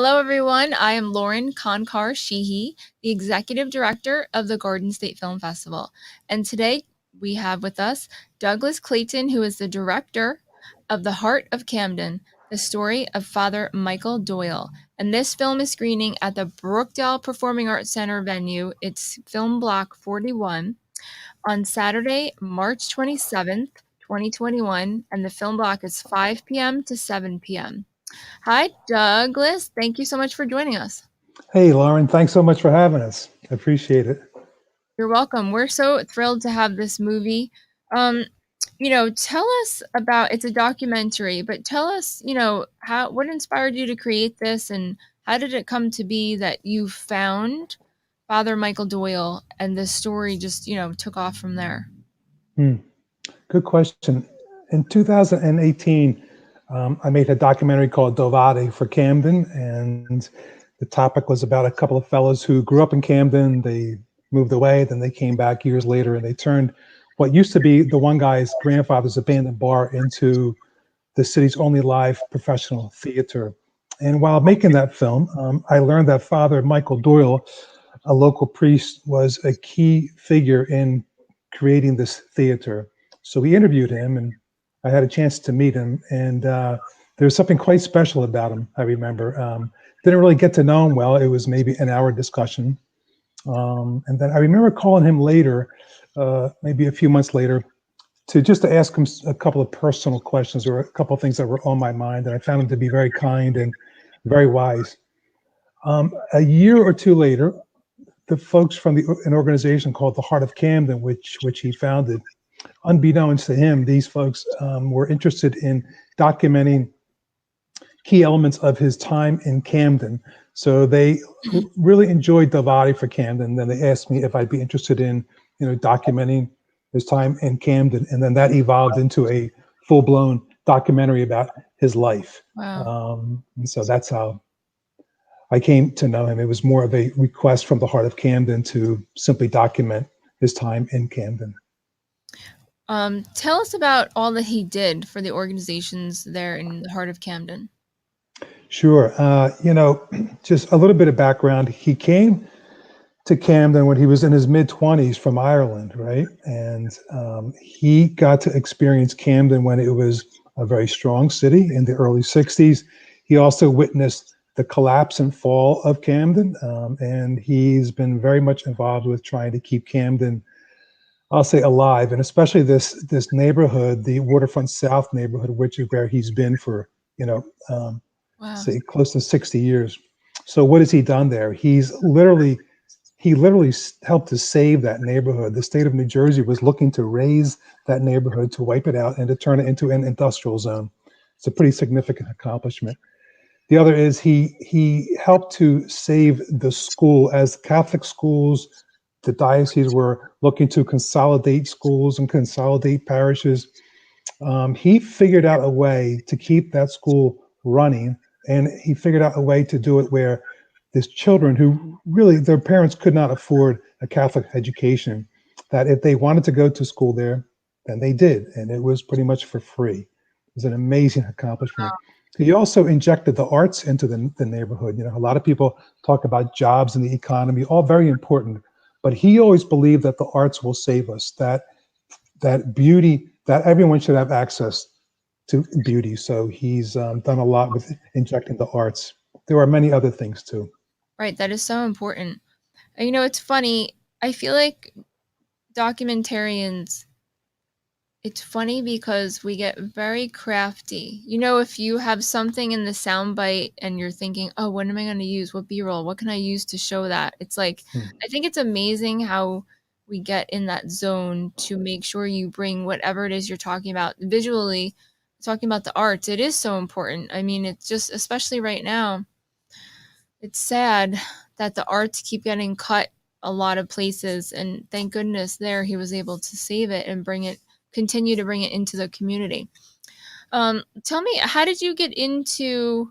Hello, everyone. I am Lauren Concar Sheehy, the Executive Director of the Garden State Film Festival. And today we have with us Douglas Clayton, who is the Director of The Heart of Camden, the story of Father Michael Doyle. And this film is screening at the Brookdale Performing Arts Center venue. It's Film Block 41 on Saturday, March 27th, 2021. And the film block is 5 p.m. to 7 p.m. Hi, Douglas. Thank you so much for joining us. Hey, Lauren, thanks so much for having us. I appreciate it. You're welcome. We're so thrilled to have this movie. Tell us about, it's a documentary, but tell us, what inspired you to create this and how did it come to be that you found Father Michael Doyle and the story just, took off from there? Good question. In 2018, I made a documentary called Dovati for Camden, and the topic was about a couple of fellows who grew up in Camden. They moved away, then they came back years later, and they turned what used to be the one guy's grandfather's abandoned bar into the city's only live professional theater. And while making that film, I learned that Father Michael Doyle, a local priest, was a key figure in creating this theater. So we interviewed him, and I had a chance to meet him. And there was something quite special about him, I remember. Didn't really get to know him well. It was maybe an hour discussion. And then I remember calling him later, maybe a few months later, to ask him a couple of personal questions or a couple of things that were on my mind. And I found him to be very kind and very wise. A year or two later, the folks from an organization called the Heart of Camden, which he founded, unbeknownst to him, these folks were interested in documenting key elements of his time in Camden. So they really enjoyed Dovati for Camden. Then they asked me if I'd be interested in, documenting his time in Camden, and then that evolved into a full-blown documentary about his life. Wow. And so that's how I came to know him. It was more of a request from the Heart of Camden to simply document his time in Camden. Tell us about all that he did for the organizations there in the Heart of Camden. Sure. Just a little bit of background. He came to Camden when he was in his mid-20s from Ireland, right? And he got to experience Camden when it was a very strong city in the early 60s. He also witnessed the collapse and fall of Camden, and he's been very much involved with trying to keep Camden, I'll say, alive, and especially this neighborhood, the Waterfront South neighborhood, which is where he's been for, say close to 60 years. So what has he done there? He literally helped to save that neighborhood. The state of New Jersey was looking to raise that neighborhood, to wipe it out and to turn it into an industrial zone. It's a pretty significant accomplishment. The other is he helped to save the school. As Catholic schools, the diocese were looking to consolidate schools and consolidate parishes. He figured out a way to keep that school running, and he figured out a way to do it where these children who really, their parents could not afford a Catholic education, that if they wanted to go to school there, then they did. And it was pretty much for free. It was an amazing accomplishment. He also injected the arts into the neighborhood. A lot of people talk about jobs and the economy, all very important. But he always believed that the arts will save us, that beauty, that everyone should have access to beauty. So he's done a lot with injecting the arts. There are many other things too. Right, that is so important. It's funny. I feel like documentarians, it's funny because we get very crafty. If you have something in the soundbite and you're thinking, oh, what am I going to use? What B-roll? What can I use to show that? It's like, I think it's amazing how we get in that zone to make sure you bring whatever it is you're talking about visually, talking about the arts. It is so important. It's just, especially right now, it's sad that the arts keep getting cut a lot of places, and thank goodness there he was able to save it and continue to bring it into the community. Tell me, how did you get into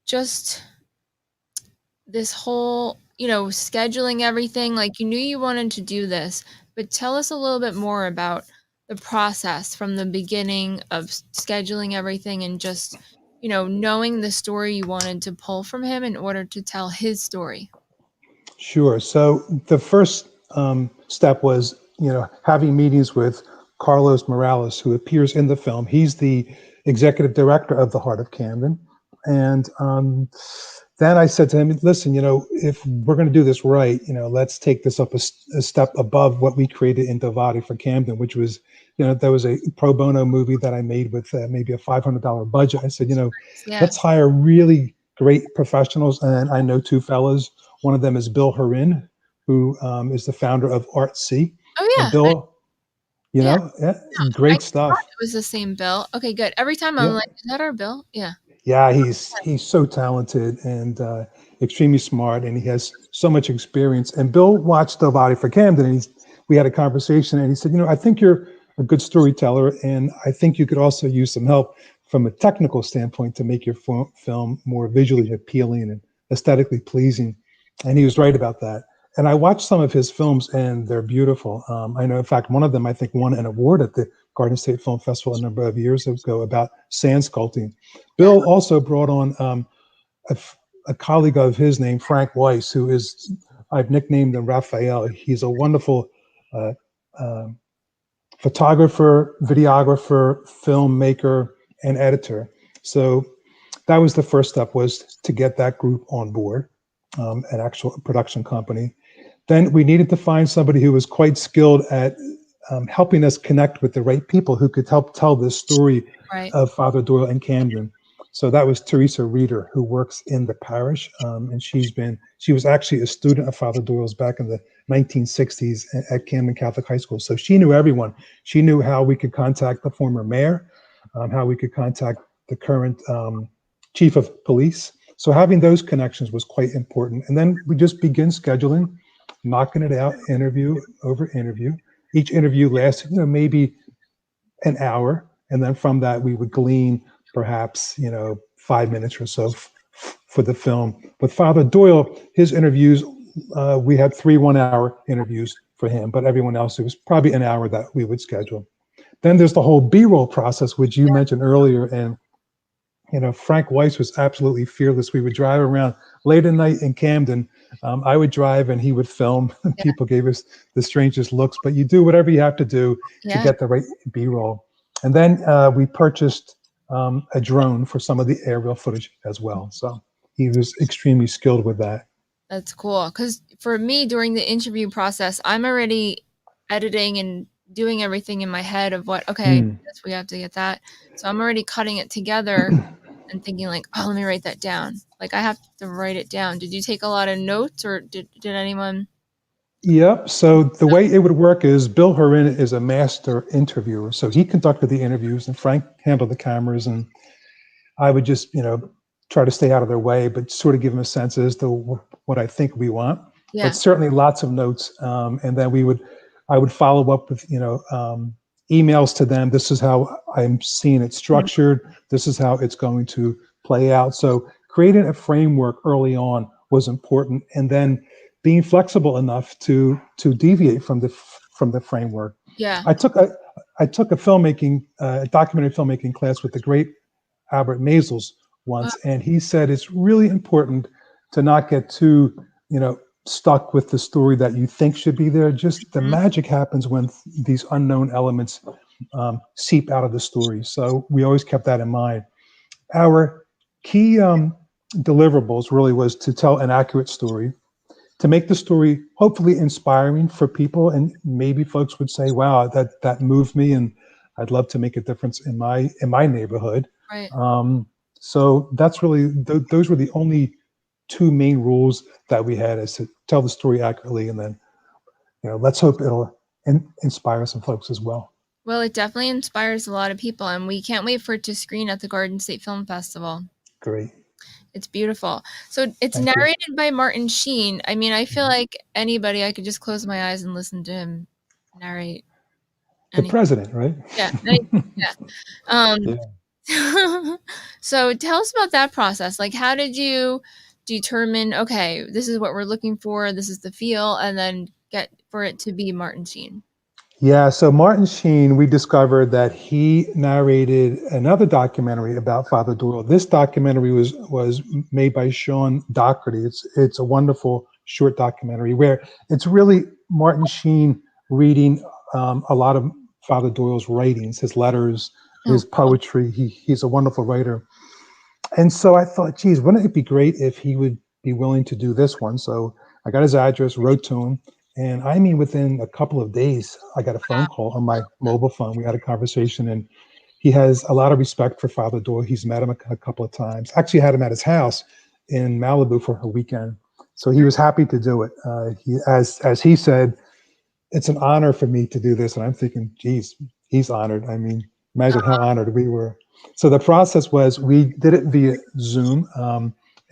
just this whole, scheduling everything? Like, you knew you wanted to do this, but tell us a little bit more about the process from the beginning of scheduling everything and just knowing the story you wanted to pull from him in order to tell his story? Sure. So the first step was, having meetings with Carlos Morales, who appears in the film. He's the executive director of the Heart of Camden, and then I said to him, "Listen, if we're going to do this right, let's take this up a step above what we created in Dovati for Camden, which was, there was a pro bono movie that I made with maybe a $500 budget. I said, Yeah. let's hire really great professionals, and I know two fellas. One of them is Bill Harin, who is the founder of Artsy. Oh And yeah. Bill, Yeah. yeah, I great thought stuff. it was the same Bill. Okay, good. Every time I'm Yeah, like, is that our Bill? Yeah. yeah, he's so talented and extremely smart, and he has so much experience. And Bill watched the Body for Camden, and we had a conversation, and he said, I think you're a good storyteller, and I think you could also use some help from a technical standpoint to make your film more visually appealing and aesthetically pleasing. And he was right about that. And I watched some of his films, and they're beautiful. I know, in fact, one of them I think won an award at the Garden State Film Festival a number of years ago about sand sculpting. Yeah. Bill also brought on a, a colleague of his named Frank Weiss, who is, I've nicknamed him Raphael. He's a wonderful uh, uh, photographer, videographer, filmmaker, and editor. So that was the first step, was to get that group on board, an actual production company. Then we needed to find somebody who was quite skilled at helping us connect with the right people who could help tell this story Right. of Father Doyle and Camden. So that was Teresa Reeder, who works in the parish, and she was actually a student of Father Doyle's back in the 1960s at Camden Catholic High School. So she knew everyone. She knew how we could contact the former mayor, how we could contact the current chief of police. So having those connections was quite important. And then we just begin scheduling, knocking it out, interview over interview. Each interview lasted, maybe an hour, and then from that we would glean perhaps 5 minutes or so for the film. With Father Doyle, his interviews, we had 3 1-hour interviews for him, but everyone else it was probably an hour that we would schedule. Then there's the whole B-roll process, which you mentioned earlier, and Frank Weiss was absolutely fearless. We would drive around late at night in Camden. I would drive and he would film. Yeah. People gave us the strangest looks, but you do whatever you have to do to Yeah. get the right B-roll. And then we purchased a drone for some of the aerial footage as well. So he was extremely skilled with that. That's cool. Because for me, during the interview process, I'm already editing and doing everything in my head of what, okay, I need Hmm. this, we have to get that. So I'm already cutting it together and thinking like, oh, let me write that down. Like I have to write it down. Did you take a lot of notes or did anyone? Yep. So the way it would work is Bill Harin is a master interviewer. So he conducted the interviews and Frank handled the cameras, and I would just, try to stay out of their way, but sort of give them a sense as to what I think we want. But Yeah. certainly lots of notes, and then I would follow up with, emails to them. This is how I'm seeing it Mhm. structured. This is how it's going to play out. So creating a framework early on was important, and then being flexible enough to deviate from the framework. Yeah. I took a I took a documentary filmmaking class with the great Albert Maysles Uh, once, and he said it's really important to not get too, stuck with the story that you think should be there. Just the mhm. magic happens when these unknown elements seep out of the story. So we always kept that in mind. Our key deliverables really was to tell an accurate story, to make the story hopefully inspiring for people, and maybe folks would say, "Wow, that moved me, and I'd love to make a difference in my neighborhood." Right. Um, so that's really those were the only two main rules that we had, is to tell the story accurately, and then let's hope it'll inspire some folks as well. Well, it definitely inspires a lot of people, and we can't wait for it to screen at the Garden State Film Festival. Great, It's beautiful. So it's thank you. narrated by Martin Sheen. I mean, I feel Mhm. like anybody, I could just close my eyes and listen to him narrate The anything. president, right? Yeah, yeah. Um, Yeah. so tell us about that process. Like, how did you determine, okay, this is what we're looking for, this is the feel, and then get for it to be Martin Sheen? Yeah, so Martin Sheen, we discovered that he narrated another documentary about Father Doyle. This documentary was made by Sean Doherty. It's a wonderful short documentary where it's really Martin Sheen reading a lot of Father Doyle's writings, his letters, Oh, his poetry. He's a wonderful writer. And so I thought, geez, wouldn't it be great if he would be willing to do this one? So I got his address, wrote to him, and I mean, within a couple of days, I got a phone call on my mobile phone. We had a conversation, and he has a lot of respect for Father Doyle. He's met him a couple of times. Actually, had him at his house in Malibu for a weekend. So he was happy to do it. As he said, it's an honor for me to do this. And I'm thinking, geez, he's honored. I mean, imagine how honored we were. So the process was we did it via Zoom,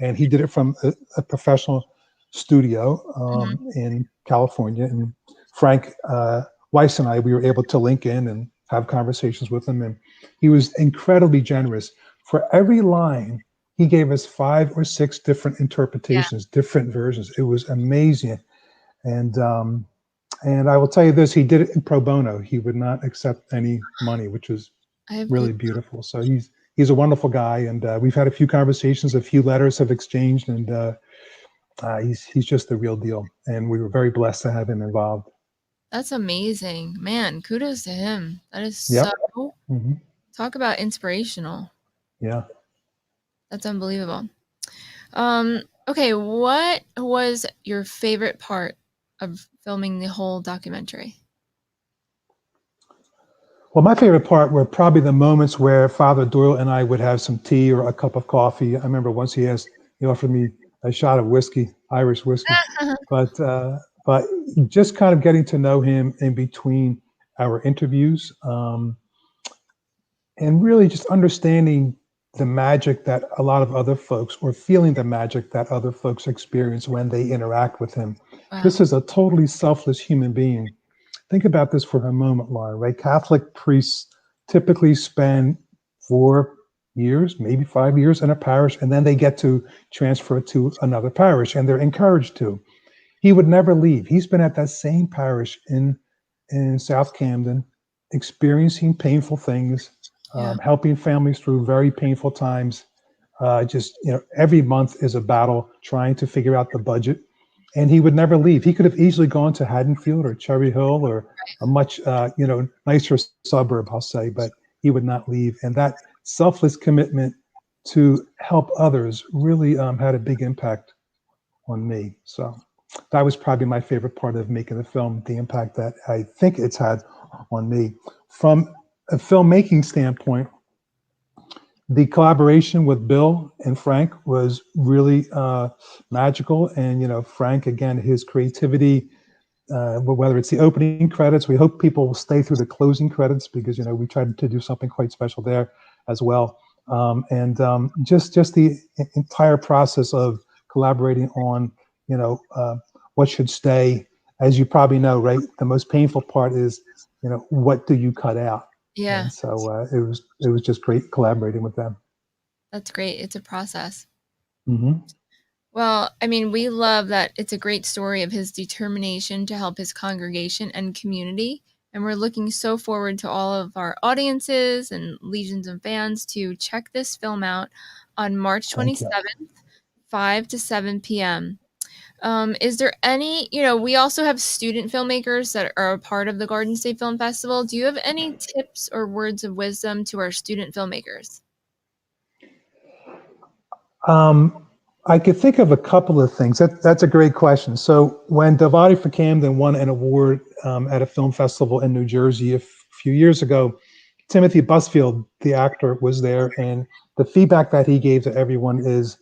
and he did it from a professional studio mhm. in California. And Frank Weiss and I, we were able to link in and have conversations with him. And he was incredibly generous. For every line, he gave us 5 or 6 different Yeah, interpretations, different versions. It was amazing. And and I will tell you this, he did it in pro bono. He would not accept any money, which was I believe really beautiful. So he's a wonderful guy, and we've had a few conversations, a few letters have exchanged, and he's just the real deal. And we were very blessed to have him involved. that's amazing. Man, kudos to him. That is so Yep. Hmm. talk about inspirational. Yeah. That's unbelievable. Okay, what was your favorite part of filming the whole documentary? Well, my favorite part were probably the moments where Father Doyle and I would have some tea or a cup of coffee. I remember once he offered me a shot of whiskey, Irish whiskey, but but just kind of getting to know him in between our interviews, and really just understanding the magic that a lot of other folks, or feeling the magic that other folks experience when they interact with him. Wow. This is a totally selfless human being. Think about this for a moment, Laura, right? Catholic priests typically spend 4 years, maybe 5 years in a parish, and then they get to transfer to another parish, and they're encouraged to. He would never leave. He's been at that same parish in South Camden, experiencing painful things, Yeah. helping families through very painful times. Just every month is a battle trying to figure out the budget, and he would never leave. He could have easily gone to Haddonfield or Cherry Hill or a much nicer suburb, I'll say, but he would not leave. And that selfless commitment to help others really had a big impact on me. So that was probably my favorite part of making the film, the impact that I think it's had on me. From a filmmaking standpoint, the collaboration with Bill and Frank was really magical. And, Frank, again, his creativity, whether it's the opening credits, we hope people will stay through the closing credits because, we tried to do something quite special there as well. And just the entire process of collaborating on, you know, uh, what should stay. As you probably know, right? The most painful part is, what do you cut out? Yeah, And so it was just great collaborating with them. that's great. It's a process. Hmm. Well, I mean, we love that it's a great story of his determination to help his congregation and community. And we're looking so forward to all of our audiences and legions of fans to check this film out on March Thank you. 27th, 5 to 7 p.m. Is there any, we also have student filmmakers that are a part of the Garden State Film Festival. Do you have any tips or words of wisdom to our student filmmakers? Um, I could think of a couple of things. That's a great question. So when Davadi for Camden won an award at a film festival in New Jersey a few years ago, Timothy Busfield, the actor, was there, and the feedback that he gave to everyone is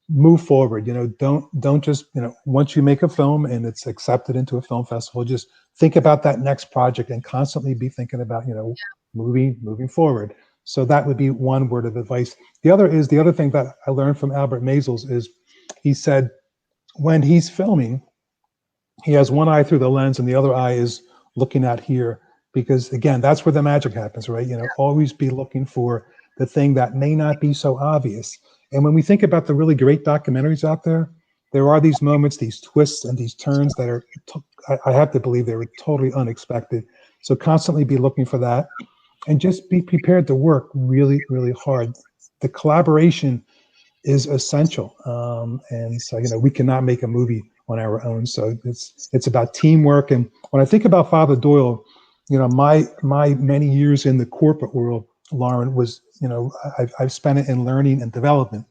move forward. Don't just once you make a film and it's accepted into a film festival, just think about that next project and constantly be thinking about moving forward. So that would be one word of advice. The other thing that I learned from Albert Maysles is he said when he's filming, he has one eye through the lens and the other eye is looking out here, because again, that's where the magic happens, right? Always be looking for the thing that may not be so obvious. And when we think about the really great documentaries out there are these moments, these twists and these turns that are I have to believe they were totally unexpected. So constantly be looking for that and just be prepared to work really, really hard. The collaboration is essential. And so, we cannot make a movie on our own. So it's about teamwork. And when I think about Father Doyle, my many years in the corporate world, Lauren, was, I've spent it in learning and development.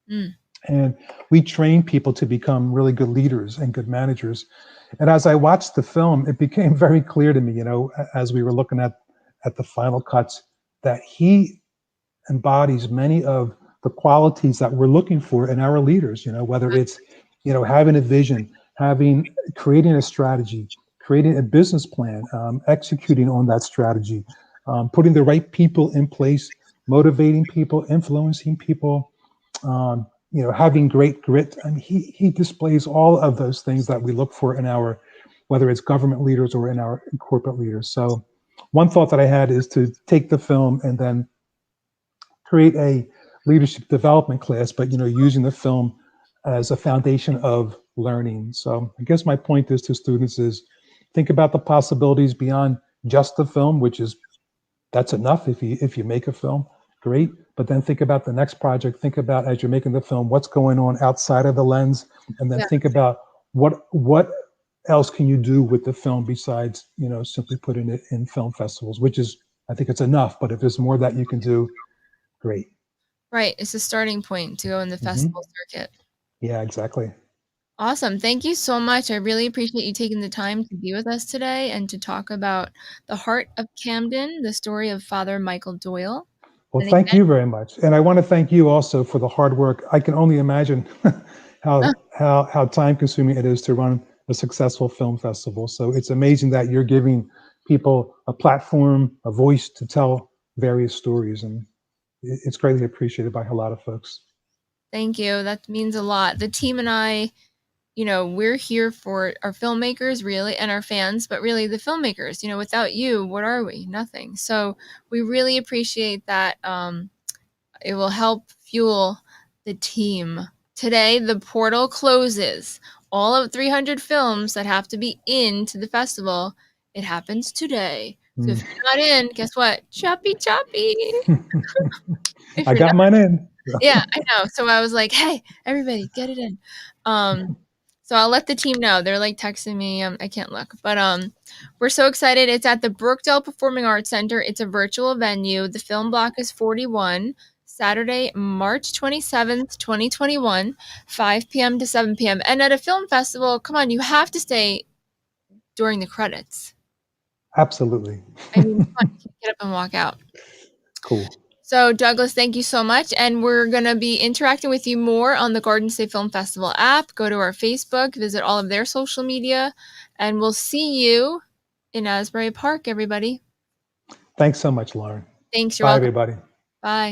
Mm. And we train people to become really good leaders and good managers. And as I watched the film, it became very clear to me, as we were looking at the final cuts, that he embodies many of the qualities that we're looking for in our leaders, whether it's, having a vision, creating a strategy, creating a business plan, executing on that strategy, putting the right people in place, motivating people, influencing people, having great grit. I mean, he displays all of those things that we look for in our, whether it's government leaders or in our corporate leaders. So one thought that I had is to take the film and then create a leadership development class, but using the film as a foundation of learning. So I guess my point is to students is think about the possibilities beyond just the film, which is that's enough if you make a film, great. But then think about the next project. Think about as you're making the film, what's going on outside of the lens, and then Yeah. think about what else can you do with the film besides simply putting it in film festivals, which is I think it's enough. But if there's more that you can do, great. Right. It's a starting point to go in the Hmm. festival circuit. Yeah, exactly. Awesome. Thank you so much. I really appreciate you taking the time to be with us today and to talk about the heart of Camden, the story of Father Michael Doyle. Well, And thank again, you very much, and I want to thank you also for the hard work. I can only imagine how time consuming it is to run a successful film festival. So it's amazing that you're giving people a platform, a voice to tell various stories, and it's greatly appreciated by a lot of folks. thank you. That means a lot. The team and I, we're here for our filmmakers, really, and our fans, but really the filmmakers. Without you, what are we? Nothing. So we really appreciate that. It will help fuel the team. Today, the portal closes. All of 300 films that have to be into the festival, it happens today. So Mm. if you're not in, guess what? Choppy, choppy. If I you're got not, mine in. yeah, I know. So I was like, hey, everybody, get it in. Um, so I'll let the team know. They're like texting me. I can't look, but we're so excited. It's at the Brookdale Performing Arts Center. It's a virtual venue. The film block is 41. Saturday, March 27th, 2021, 5 p.m. to 7 p.m. And at a film festival, come on, you have to stay during the credits. Absolutely. I mean, come on, you can't get up and walk out. Cool. So, Douglas, thank you so much. And we're going to be interacting with you more on the Garden State Film Festival app. Go to our Facebook, visit all of their social media, and we'll see you in Asbury Park, everybody. Thanks so much, Lauren. Thanks. You're Bye, welcome. everybody. Bye.